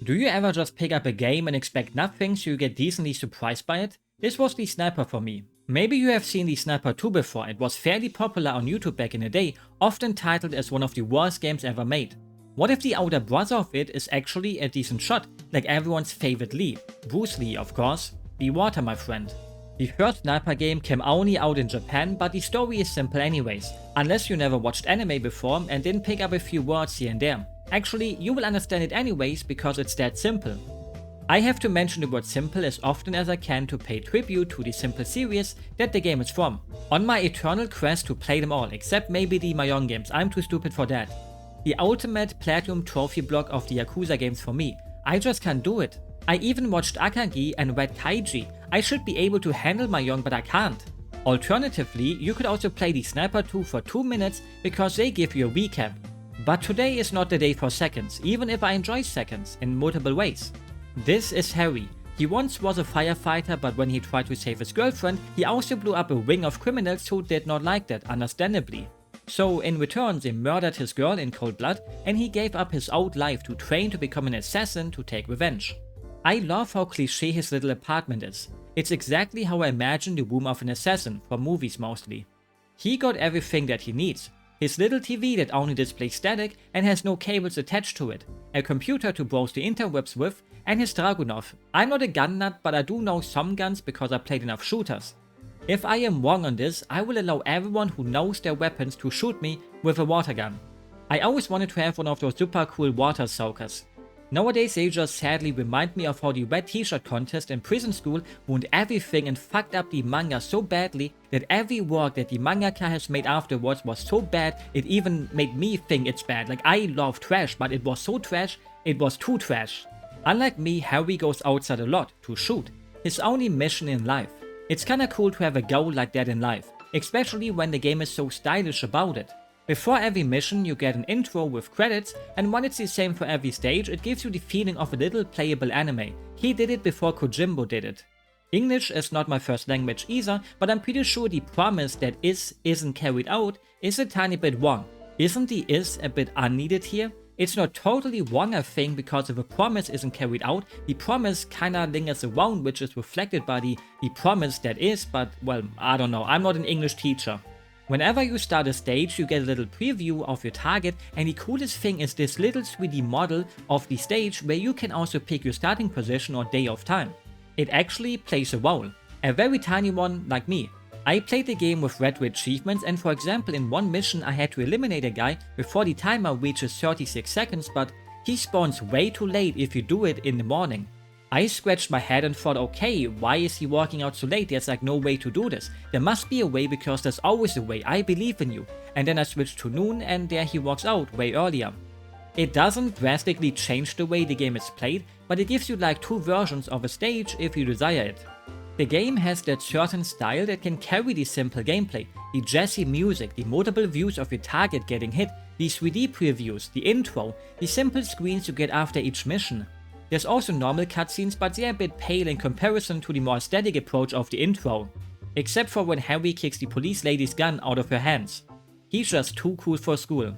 Do you ever just pick up a game and expect nothing so you get decently surprised by it? This was the Sniper for me. Maybe you have seen the Sniper 2 before. It was fairly popular on YouTube back in the day, often titled as one of the worst games ever made. What if the older brother of it is actually a decent shot, like everyone's favorite Lee? Bruce Lee, of course. Be water, my friend. The first Sniper game came only out in Japan, but the story is simple anyways, unless you never watched anime before and didn't pick up a few words here and there. Actually, you will understand it anyways because it's that simple. I have to mention the word simple as often as I can to pay tribute to the simple series that the game is from. On my eternal quest to play them all, except maybe the Mahjong games, I'm too stupid for that. The ultimate platinum trophy block of the Yakuza games for me. I just can't do it. I even watched Akagi and read Kaiji. I should be able to handle Mahjong, but I can't. Alternatively, you could also play the Sniper 2 for 2 minutes because they give you a recap. But today is not the day for seconds, even if I enjoy seconds in multiple ways. This is Harvey. He once was a firefighter, but when he tried to save his girlfriend, he also blew up a ring of criminals who did not like that, understandably. So in return, they murdered his girl in cold blood, and he gave up his old life to train to become an assassin to take revenge. I love how cliché his little apartment is. It's exactly how I imagine the room of an assassin, from movies mostly. He got everything that he needs. His little TV that only displays static and has no cables attached to it, a computer to browse the interwebs with, and his Dragunov. I'm not a gun nut, but I do know some guns because I played enough shooters. If I am wrong on this, I will allow everyone who knows their weapons to shoot me with a water gun. I always wanted to have one of those super cool water soakers. Nowadays they just sadly remind me of how the red t-shirt contest in prison school ruined everything and fucked up the manga so badly that every work that the mangaka has made afterwards was so bad it even made me think it's bad. Like, I love trash, but it was so trash, it was too trash. Unlike me, Harvey goes outside a lot to shoot, his only mission in life. It's kinda cool to have a goal like that in life, especially when the game is so stylish about it. Before every mission you get an intro with credits, and when it's the same for every stage, it gives you the feeling of a little playable anime. He did it before Kojimbo did it. English is not my first language either, but I'm pretty sure the promise that isn't carried out is a tiny bit wrong. Isn't the is a bit unneeded here? It's not totally wrong, I think, because if a promise isn't carried out, the promise kinda lingers around, which is reflected by the promise that is, but well, I don't know, I'm not an English teacher. Whenever you start a stage, you get a little preview of your target, and the coolest thing is this little 3D model of the stage where you can also pick your starting position or day of time. It actually plays a role, a very tiny one like me. I played the game with red achievements, and for example in one mission I had to eliminate a guy before the timer reaches 36 seconds, but he spawns way too late if you do it in the morning. I scratched my head and thought, okay, why is he walking out so late? There's like no way to do this. There must be a way because there's always a way, I believe in you. And then I switched to noon and there he walks out way earlier. It doesn't drastically change the way the game is played, but it gives you like 2 versions of a stage if you desire it. The game has that certain style that can carry the simple gameplay, the jazzy music, the multiple views of your target getting hit, the 3D previews, the intro, the simple screens you get after each mission. There's also normal cutscenes, but they're a bit pale in comparison to the more aesthetic approach of the intro. Except for when Harvey kicks the police lady's gun out of her hands. He's just too cool for school.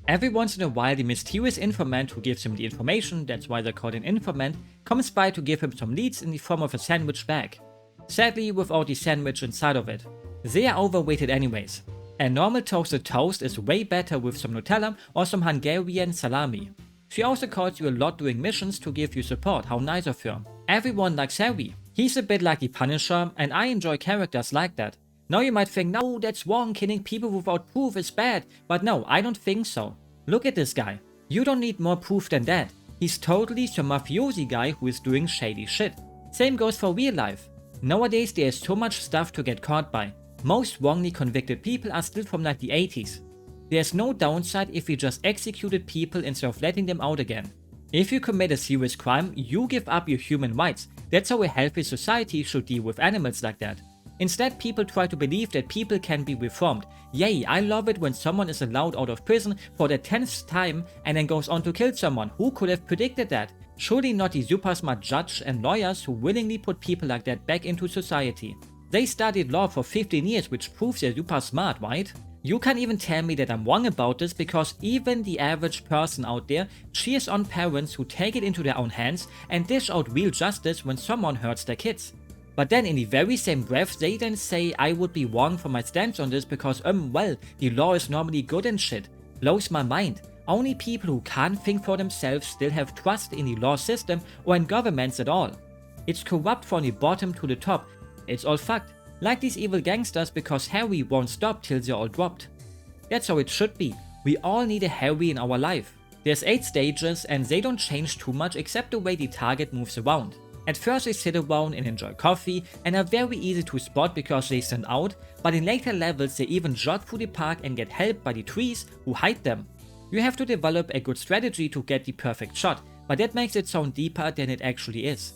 Every once in a while the mysterious informant who gives him the information, that's why they're called an informant, comes by to give him some leads in the form of a sandwich bag. Sadly without the sandwich inside of it. They are overweighted anyways. A normal toasted toast is way better with some Nutella or some Hungarian salami. She also calls you a lot during missions to give you support, how nice of her. Everyone likes Harvey. He's a bit like the Punisher, and I enjoy characters like that. Now you might think, no, that's wrong, killing people without proof is bad, but no, I don't think so. Look at this guy. You don't need more proof than that. He's totally some mafiosi guy who is doing shady shit. Same goes for real life. Nowadays there is so much stuff to get caught by. Most wrongly convicted people are still from like the 80s. There's no downside if you just executed people instead of letting them out again. If you commit a serious crime, you give up your human rights. That's how a healthy society should deal with animals like that. Instead, people try to believe that people can be reformed. Yay, I love it when someone is allowed out of prison for the 10th time and then goes on to kill someone. Who could have predicted that? Surely not the super smart judge and lawyers who willingly put people like that back into society. They studied law for 15 years, which proves they're super smart, right? You can't even tell me that I'm wrong about this, because even the average person out there cheers on parents who take it into their own hands and dish out real justice when someone hurts their kids. But then in the very same breath, they then say I would be wrong for my stance on this because well, the law is normally good and shit. Blows my mind. Only people who can't think for themselves still have trust in the law system or in governments at all. It's corrupt from the bottom to the top. It's all fucked. Like these evil gangsters, because Harvey won't stop till they're all dropped. That's how it should be. We all need a Harvey in our life. There's 8 stages and they don't change too much except the way the target moves around. At first they sit around and enjoy coffee and are very easy to spot because they stand out, but in later levels they even jog through the park and get helped by the trees who hide them. You have to develop a good strategy to get the perfect shot, but that makes it sound deeper than it actually is.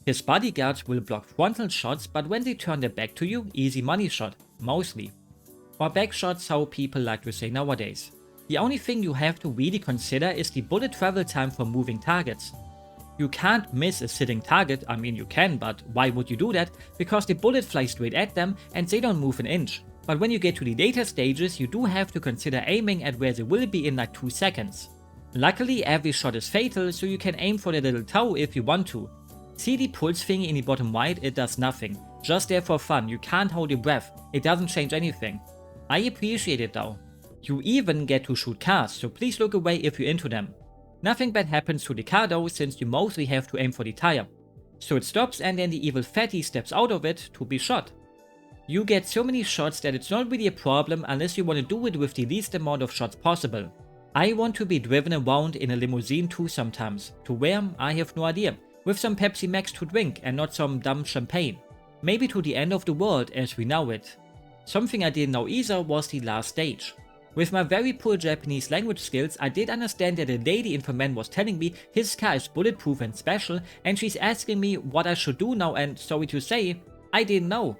His bodyguards will block frontal shots, but when they turn their back to you, easy money shot, mostly. Or back shots, how people like to say nowadays. The only thing you have to really consider is the bullet travel time for moving targets. You can't miss a sitting target. I mean you can, but why would you do that? Because the bullet flies straight at them and they don't move an inch. But when you get to the later stages, you do have to consider aiming at where they will be in like 2 seconds. Luckily every shot is fatal, so you can aim for the little toe if you want to. See the pulse thingy in the bottom right? It does nothing. Just there for fun. You can't hold your breath. It doesn't change anything. I appreciate it though. You even get to shoot cars, so please look away if you're into them. Nothing bad happens to the car though, since you mostly have to aim for the tire. So it stops and then the evil fatty steps out of it to be shot. You get so many shots that it's not really a problem unless you want to do it with the least amount of shots possible. I want to be driven around in a limousine too sometimes. To where? I have no idea. With some Pepsi Max to drink and not some dumb champagne. Maybe to the end of the world as we know it. Something I didn't know either was the last stage. With my very poor Japanese language skills, I did understand that a lady informant was telling me his car is bulletproof and special, and she's asking me what I should do now, and sorry to say, I didn't know.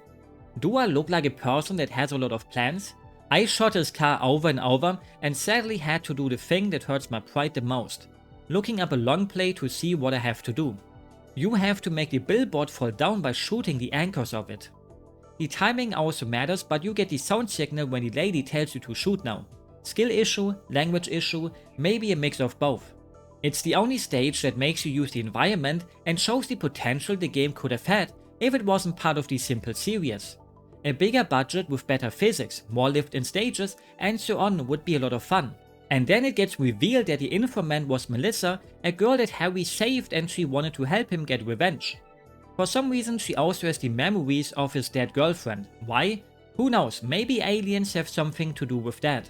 Do I look like a person that has a lot of plans? I shot his car over and over and sadly had to do the thing that hurts my pride the most. Looking up a long play to see what I have to do. You have to make the billboard fall down by shooting the anchors of it. The timing also matters, but you get the sound signal when the lady tells you to shoot now. Skill issue, language issue, maybe a mix of both. It's the only stage that makes you use the environment and shows the potential the game could have had if it wasn't part of the simple series. A bigger budget with better physics, more lift in stages, and so on would be a lot of fun. And then it gets revealed that the informant was Melissa, a girl that Harvey saved, and she wanted to help him get revenge. For some reason she also has the memories of his dead girlfriend. Why? Who knows, maybe aliens have something to do with that.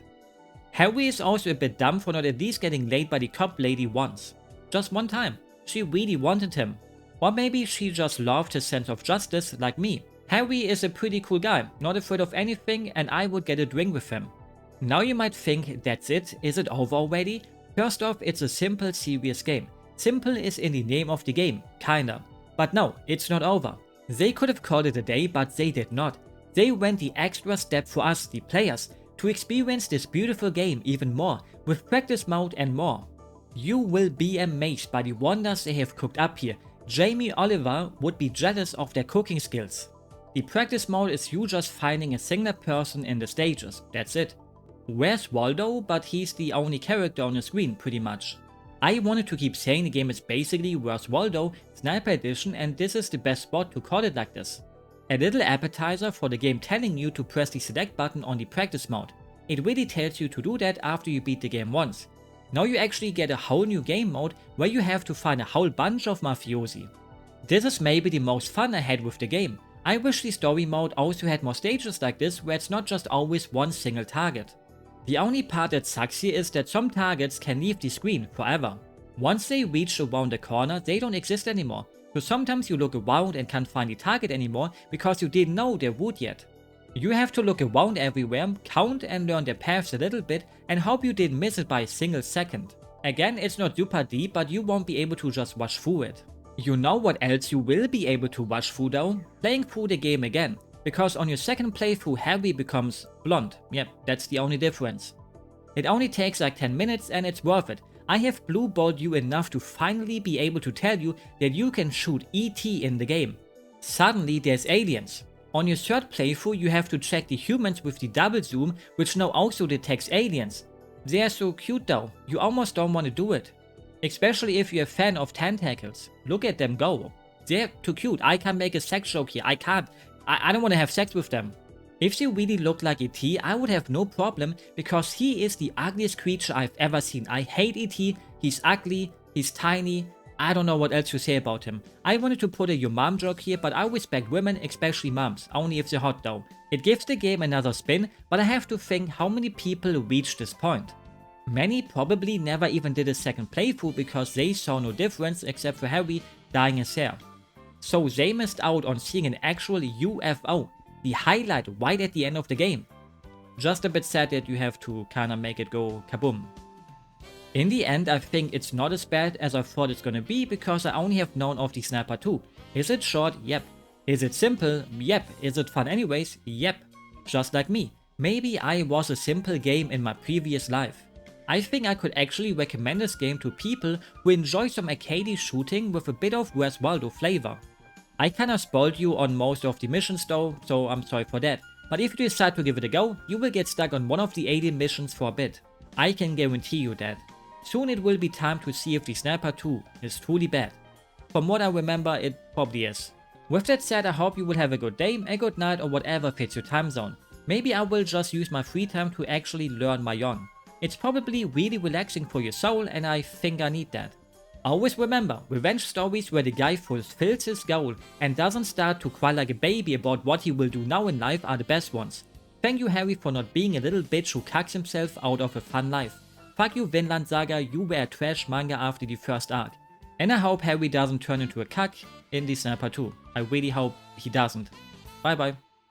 Harvey is also a bit dumb for not at least getting laid by the cop lady once. Just one time. She really wanted him. Or maybe she just loved his sense of justice like me. Harvey is a pretty cool guy, not afraid of anything, and I would get a drink with him. Now you might think, that's it, is it over already? First off, it's a simple, serious game. Simple is in the name of the game, kinda. But no, it's not over. They could have called it a day, but they did not. They went the extra step for us, the players, to experience this beautiful game even more, with practice mode and more. You will be amazed by the wonders they have cooked up here. Jamie Oliver would be jealous of their cooking skills. The practice mode is you just finding a single person in the stages, that's it. Where's Waldo? But he's the only character on the screen, pretty much. I wanted to keep saying the game is basically Where's Waldo, Sniper Edition, and this is the best spot to call it like this. A little appetizer for the game telling you to press the select button on the practice mode. It really tells you to do that after you beat the game once. Now you actually get a whole new game mode where you have to find a whole bunch of mafiosi. This is maybe the most fun I had with the game. I wish the story mode also had more stages like this where it's not just always one single target. The only part that sucks here is that some targets can leave the screen forever. Once they reach around the corner, they don't exist anymore, so sometimes you look around and can't find the target anymore because you didn't know their route yet. You have to look around everywhere, count and learn their paths a little bit, and hope you didn't miss it by a single second. Again, it's not super deep, but you won't be able to just rush through it. You know what else you will be able to rush through though? Playing through the game again. Because on your second playthrough Harvey becomes blonde. Yep, that's the only difference. It only takes like 10 minutes and it's worth it. I have blue-balled you enough to finally be able to tell you that you can shoot ET in the game. Suddenly there's aliens. On your third playthrough you have to check the humans with the double zoom, which now also detects aliens. They are so cute though, you almost don't want to do it. Especially if you're a fan of tentacles. Look at them go. They're too cute. I can't make a sex joke here. I can't. I don't want to have sex with them. If they really looked like ET, I would have no problem because he is the ugliest creature I've ever seen. I hate ET. He's ugly. He's tiny. I don't know what else to say about him. I wanted to put a your mom joke here, but I respect women, especially moms, only if they're hot though. It gives the game another spin, but I have to think how many people reached this point. Many probably never even did a second playthrough because they saw no difference except for Harvey dyeing his hair. So they missed out on seeing an actual UFO, the highlight right at the end of the game. Just a bit sad that you have to kinda make it go kaboom. In the end, I think it's not as bad as I thought it's gonna be because I only have known of the Sniper 2. Is it short? Yep. Is it simple? Yep. Is it fun anyways? Yep. Just like me. Maybe I was a simple game in my previous life. I think I could actually recommend this game to people who enjoy some arcadey shooting with a bit of Oswald flavor. I kinda spoiled you on most of the missions though, so I'm sorry for that. But if you decide to give it a go, you will get stuck on one of the alien missions for a bit. I can guarantee you that. Soon it will be time to see if the Sniper 2 is truly bad. From what I remember, it probably is. With that said, I hope you will have a good day, a good night, or whatever fits your time zone. Maybe I will just use my free time to actually learn Mahjong. It's probably really relaxing for your soul and I think I need that. Always remember, revenge stories where the guy fulfills his goal and doesn't start to cry like a baby about what he will do now in life are the best ones. Thank you Harry for not being a little bitch who cucks himself out of a fun life. Fuck you Vinland Saga, you were a trash manga after the first arc. And I hope Harry doesn't turn into a cuck in the Sniper 2. I really hope he doesn't. Bye bye.